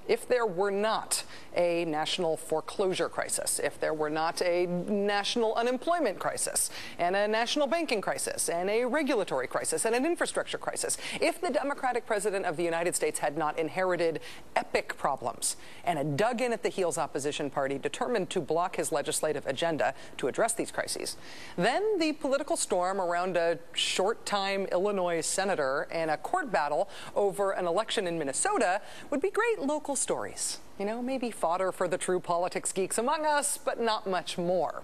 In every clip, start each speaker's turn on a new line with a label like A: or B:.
A: if there were not a national foreclosure crisis, if there were not a national unemployment crisis, and a national banking crisis, and a regulatory crisis, and an infrastructure crisis, if the Democratic president of the United States had not inherited epic problems and a dug-in at the heels opposition party determined to block his legislative agenda to address these crises, then the political storm around a short-time Illinois senator and a court battle over an election in Minnesota would be great local stories. You know, maybe fodder for the true politics geeks among us, but not much more.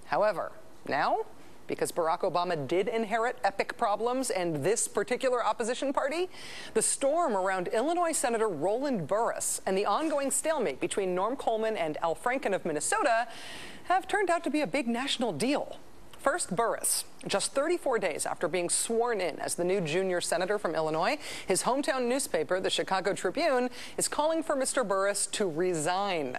A: However, now, because Barack Obama did inherit epic problems and this particular opposition party, the storm around Illinois Senator Roland Burris and the ongoing stalemate between Norm Coleman and Al Franken of Minnesota have turned out to be a big national deal. First, Burris. Just 34 days after being sworn in as the new junior senator from Illinois, his hometown newspaper, the Chicago Tribune, is calling for Mr. Burris to resign.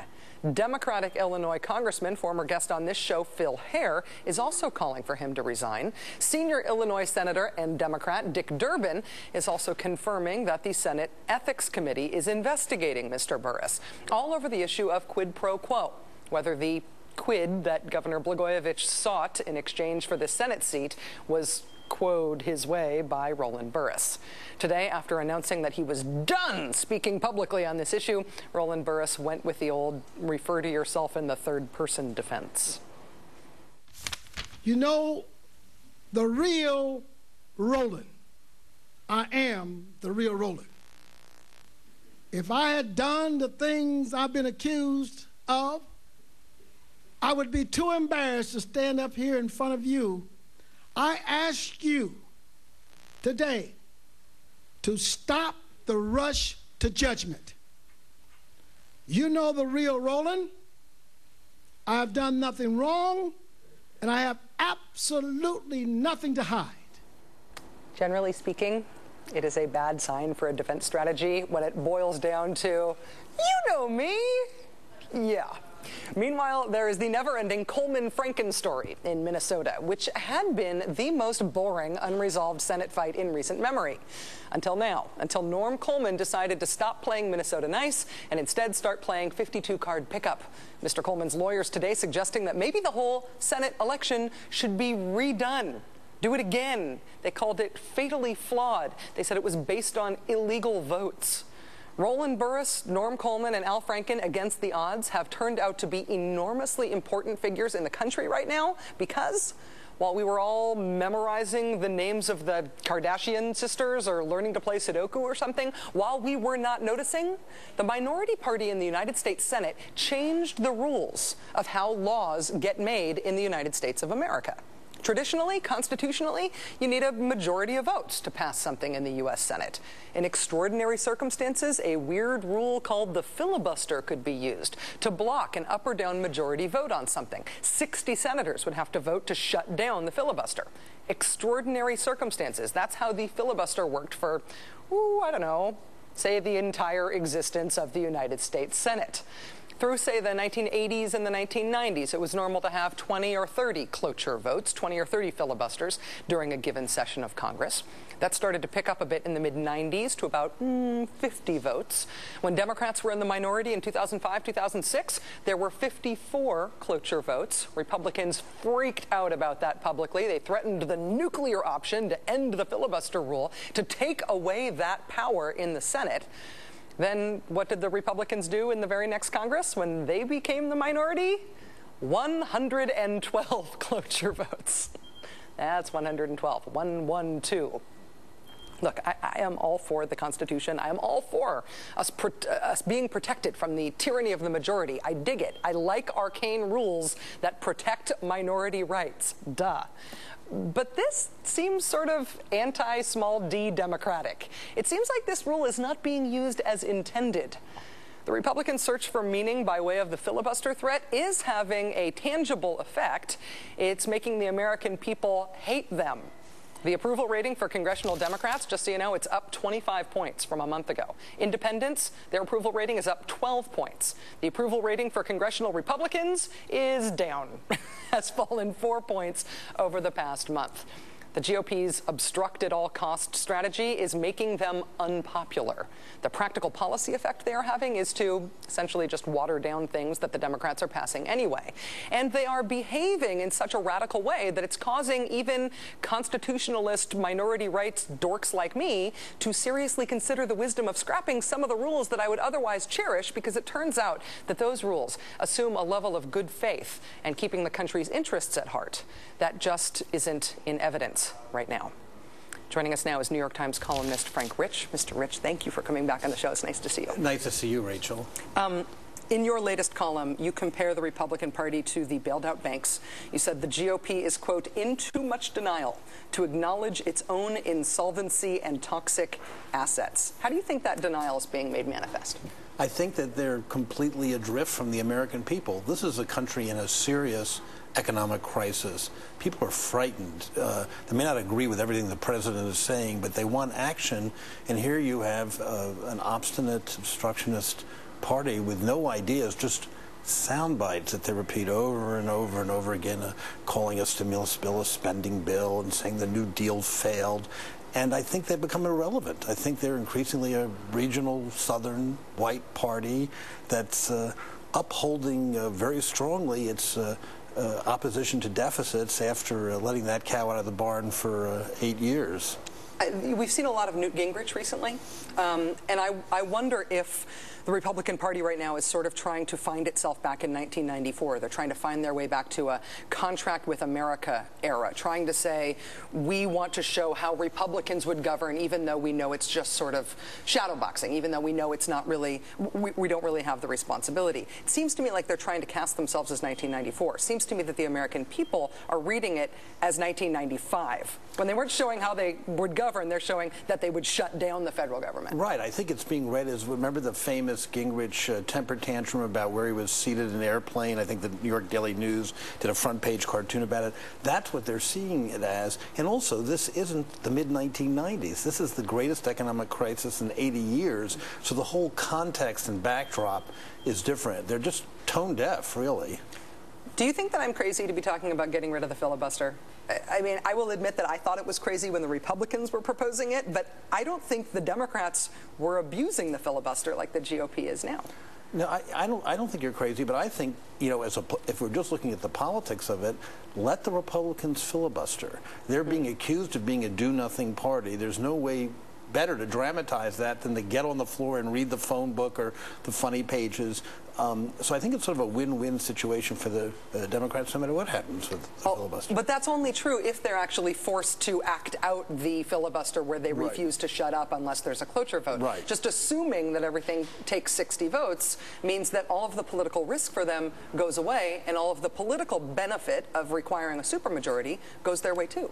A: Democratic Illinois Congressman, former guest on this show, Phil Hare, is also calling for him to resign. Senior Illinois Senator and Democrat Dick Durbin is also confirming that the Senate Ethics Committee is investigating Mr. Burris, all over the issue of quid pro quo, whether the quid that Governor Blagojevich sought in exchange for the Senate seat was quoed his way by Roland Burris. Today, after announcing that he was done speaking publicly on this issue, Roland Burris went with the old refer to yourself in the third person defense.
B: You know, the real Roland. I am the real Roland. If I had done the things I've been accused of, I would be too embarrassed to stand up here in front of you. I ask you today to stop the rush to judgment. You know the real Roland. I have done nothing wrong, and I have absolutely nothing to hide.
A: Generally speaking, it is a bad sign for a defense strategy when it boils down to, you know me. Yeah. Meanwhile, there is the never-ending Coleman-Franken story in Minnesota, which had been the most boring, unresolved Senate fight in recent memory. Until now, until Norm Coleman decided to stop playing Minnesota nice and instead start playing 52-card pickup. Mr. Coleman's lawyers today suggesting that maybe the whole Senate election should be redone. Do it again. They called it fatally flawed. They said it was based on illegal votes. Roland Burris, Norm Coleman, and Al Franken against the odds have turned out to be enormously important figures in the country right now because while we were all memorizing the names of the Kardashian sisters or learning to play Sudoku or something, while we were not noticing, the minority party in the United States Senate changed the rules of how laws get made in the United States of America. Traditionally, constitutionally, you need a majority of votes to pass something in the U.S. Senate. In extraordinary circumstances, a weird rule called the filibuster could be used to block an up or down majority vote on something. 60 senators would have to vote to shut down the filibuster. Extraordinary circumstances. That's how the filibuster worked for, I don't know, say the entire existence of the United States Senate. Through, say, the 1980s and the 1990s, it was normal to have 20 or 30 cloture votes, 20 or 30 filibusters during a given session of Congress. That started to pick up a bit in the mid-90s to about 50 votes. When Democrats were in the minority in 2005, 2006, there were 54 cloture votes. Republicans freaked out about that publicly. They threatened the nuclear option to end the filibuster rule, to take away that power in the Senate. Then what did the Republicans do in the very next Congress when they became the minority? 112 cloture votes. That's 112. 112. Look, I am all for the Constitution. I am all for us being protected from the tyranny of the majority. I dig it. I like arcane rules that protect minority rights. Duh. But this seems sort of anti-small d democratic. It seems like this rule is not being used as intended. The Republican search for meaning by way of the filibuster threat is having a tangible effect. It's making the American people hate them. The approval rating for congressional Democrats, just so you know, it's up 25 points from a month ago. Independents, their approval rating is up 12 points. The approval rating for congressional Republicans is down, has fallen 4 points over the past month. The GOP's obstruct at all cost strategy is making them unpopular. The practical policy effect they are having is to essentially just water down things that the Democrats are passing anyway. And they are behaving in such a radical way that it's causing even constitutionalist minority rights dorks like me to seriously consider the wisdom of scrapping some of the rules that I would otherwise cherish, because it turns out that those rules assume a level of good faith and keeping the country's interests at heart that just isn't in evidence right now. Joining us now is New York Times columnist Frank Rich. Mr. Rich, thank you for coming back on the show. It's nice to see you.
C: Nice to see you, Rachel.
A: In your latest column, you compare the Republican Party to the bailed-out banks. You said the GOP is, quote, in too much denial to acknowledge its own insolvency and toxic assets. How do you think that denial is being made manifest?
C: I think that they're completely adrift from the American people. This is a country in a serious economic crisis. People are frightened. They may not agree with everything the president is saying, but they want action. And here you have an obstinate, obstructionist party with no ideas, just sound bites that they repeat over and over and over again, calling a stimulus bill a spending bill and saying the New Deal failed. And I think they've become irrelevant. I think they're increasingly a regional, southern, white party that's upholding very strongly its opposition to deficits after letting that cow out of the barn for 8 years.
A: We've seen a lot of Newt Gingrich recently, and I wonder if the Republican Party right now is sort of trying to find itself back in 1994. They're trying to find their way back to a contract with America era, trying to say, we want to show how Republicans would govern, even though we know it's just sort of shadowboxing, even though we know it's not really, we don't really have the responsibility. It seems to me like they're trying to cast themselves as 1994. It seems to me that the American people are reading it as 1995. When they weren't showing how they would govern, they're showing that they would shut down the federal government.
C: Right. I think it's being read as, remember the famous Gingrich temper tantrum about where he was seated in an airplane? I think the New York Daily News did a front page cartoon about it. That's what they're seeing it as. And also, this isn't the mid-1990s. This is the greatest economic crisis in 80 years. So the whole context and backdrop is different. They're just tone deaf, really.
A: Do you think that I'm crazy to be talking about getting rid of the filibuster? I mean, I will admit that I thought it was crazy when the Republicans were proposing it, but I don't think the Democrats were abusing the filibuster like the GOP is now.
C: No, I don't think you're crazy, but I think, you know, if we're just looking at the politics of it, let the Republicans filibuster. They're being accused of being a do-nothing party. There's no way better to dramatize that than to get on the floor and read the phone book or the funny pages. So I think it's sort of a win-win situation for the Democrats, no matter what happens with the filibuster.
A: But that's only true if they're actually forced to act out the filibuster where they refuse to shut up unless there's a cloture vote.
C: Right.
A: Just assuming that everything takes 60 votes means that all of the political risk for them goes away and all of the political benefit of requiring a supermajority goes their way too.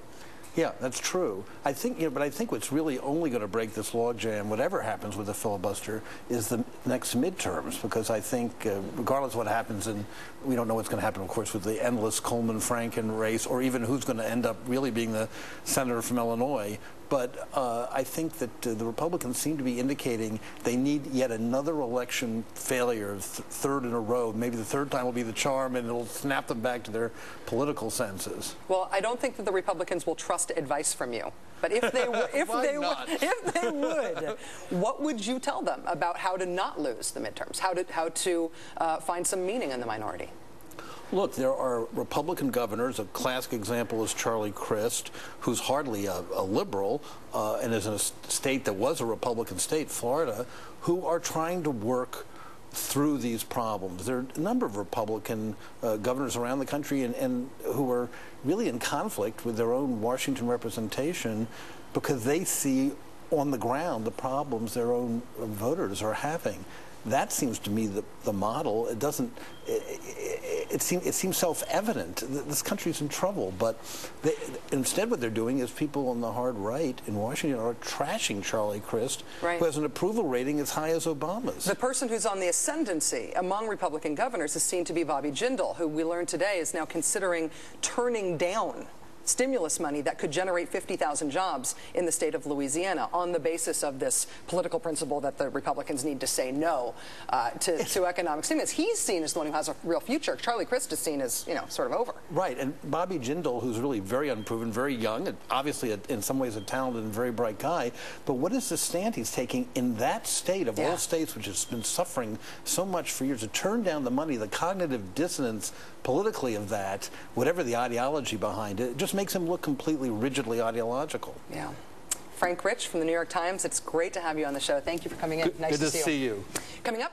C: Yeah, that's true. I think, but I think what's really only going to break this logjam, whatever happens with the filibuster, is the next midterms. Because I think, regardless of what happens, and we don't know what's going to happen, of course, with the endless Coleman-Franken race, or even who's going to end up really being the senator from Illinois. But I think that the Republicans seem to be indicating they need yet another election failure, third in a row. Maybe the third time will be the charm, and it'll snap them back to their political senses.
A: Well, I don't think that the Republicans will trust advice from you. But if they would, what would you tell them about how to not lose the midterms? How to find some meaning in the minority?
C: Look, there are Republican governors. A classic example is Charlie Crist, who's hardly a liberal and is in a state that was a Republican state, Florida, who are trying to work through these problems. There are a number of Republican governors around the country and who are really in conflict with their own Washington representation because they see on the ground the problems their own voters are having. That seems to me the model. It doesn't. It seems self-evident. This country's in trouble, but instead what they're doing is people on the hard right in Washington are trashing Charlie Crist, who has an approval rating as high as Obama's.
A: The person who's on the ascendancy among Republican governors is seen to be Bobby Jindal, who we learned today is now considering turning down stimulus money that could generate 50,000 jobs in the state of Louisiana on the basis of this political principle that the Republicans need to say no to economic stimulus. He's seen as the one who has a real future. Charlie Crist is seen as, you know, sort of over.
C: Right, and Bobby Jindal, who's really very unproven, very young, and obviously in some ways a talented and very bright guy, but what is the stand he's taking in that state of all states, which has been suffering so much for years, to turn down the money, the cognitive dissonance politically of that, whatever the ideology behind it, just makes him look completely rigidly ideological.
A: Yeah. Frank Rich from the New York Times, it's great to have you on the show. Thank you for coming in.
C: Nice to see you.
A: Coming up.